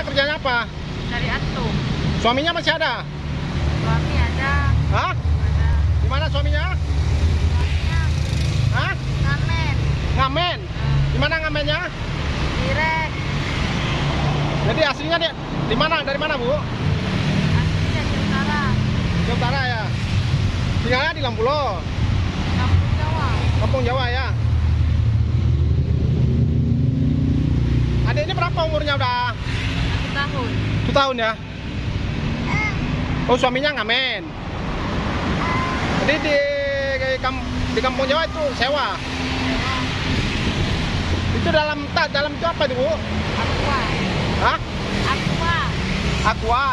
Kerjanya apa? Dari atuk. Suaminya masih ada? Suami ada. Hah? Ada. Di mana suaminya? Suaminya Hah? ngamen. Ngamen? Di mana ngamennya? Direk. Jadi aslinya dia di mana? Dari mana, Bu? Asli dari utara. Di utara ya. Tinggalnya di Lampulo, Kampung Jawa. Kampung Jawa ya. Adiknya berapa umurnya udah? 1 tahun. 1 tahun ya? Oh, suaminya ngamen. Jadi di Kampung Jawa itu sewa. Itu dalam itu apa itu, Bu? Aqua. Hah? Aqua. Aqua.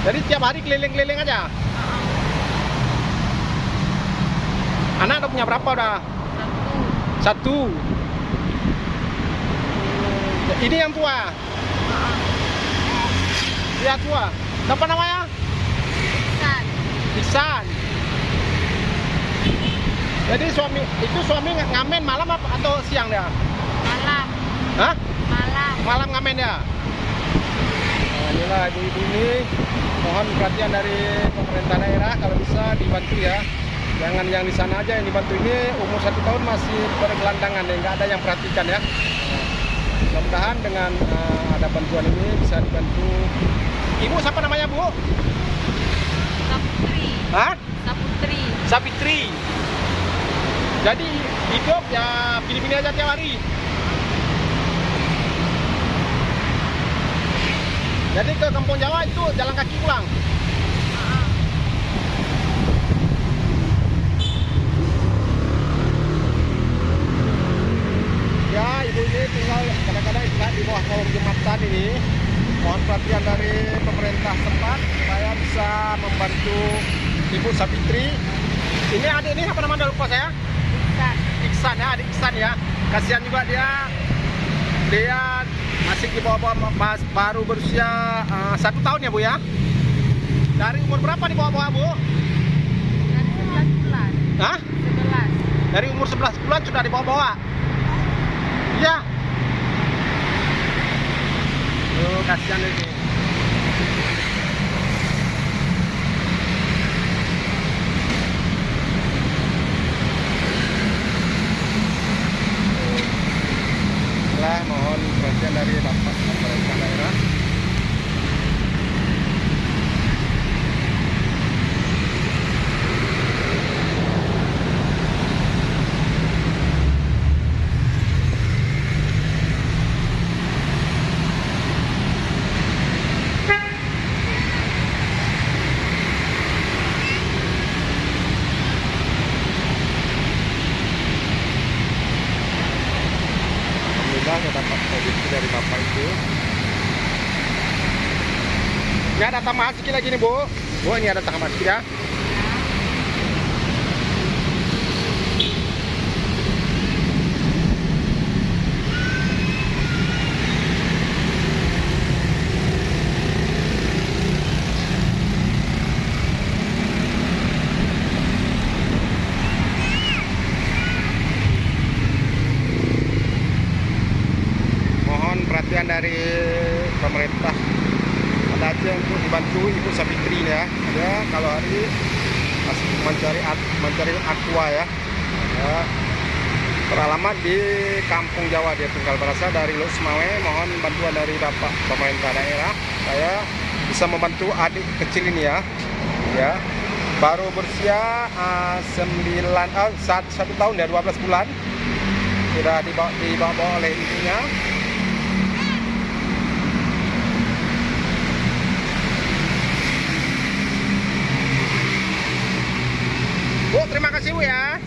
Jadi tiap hari keliling-keliling aja. Anak udah punya berapa udah? 1. Ini yang tua. Ya tua. Apa namanya? Iksan. Iksan. Jadi suami ngamen malam apa atau siang dia? Malam. Hah? Malam. Malam ngamen ya? Nah, inilah ibu-ibu ini. Mohon perhatian dari pemerintah daerah, kalau bisa dibantu ya. Jangan yang di sana aja yang dibantu, ini umur 1 tahun masih bergelandangan ya, nggak ada yang perhatikan ya. Mudah-mudahan dengan ada bantuan ini bisa dibantu. Ibu siapa namanya, Bu? Saputri. Hah? Saputri. Sapitri. Jadi hidup ya pilih-pilih aja tiap hari. Jadi ke Kampung Jawa itu jalan kaki pulang. Ya, ibu ini tinggal kadang-kadang istirahat di bawah kolong jembatan ini. Mohon perhatian dari pemerintah tempat supaya bisa membantu Ibu Sapitri. Ini adik ini apa namanya, lupa saya? Iksan. Iksan ya, adik Iksan ya. Kasihan juga dia masih di bawah-bawah, baru berusia 1 tahun ya, Bu ya. Dari umur berapa di bawah-bawah, Bu? Dari 11 bulan. Hah? 11. Dari umur 11 bulan sudah di bawah-bawah. Iya. Oh, kasihan ini. Mohon perhatian dari Bapak pemerintah daerah. Saya dapat rezeki dari Bapak itu. Ini ada tambahan sedikit lagi nih, Bu. Bu, ini ada tambahan sedikit ya. Perhatian dari pemerintah ada aja untuk dibantu Ibu Sapitri ya. Ya, kalau hari masih mencari aqua ya. Ya. Beralamat di Kampung Jawa, dia tinggal berasal dari Lok Semawe. Mohon bantuan dari Bapak pemerintah daerah. Saya bisa membantu adik kecil ini ya. Ya. Baru berusia 1 tahun ya, 12 bulan. Sudah dibawa oleh ibunya. Bu, terima kasih Bu ya.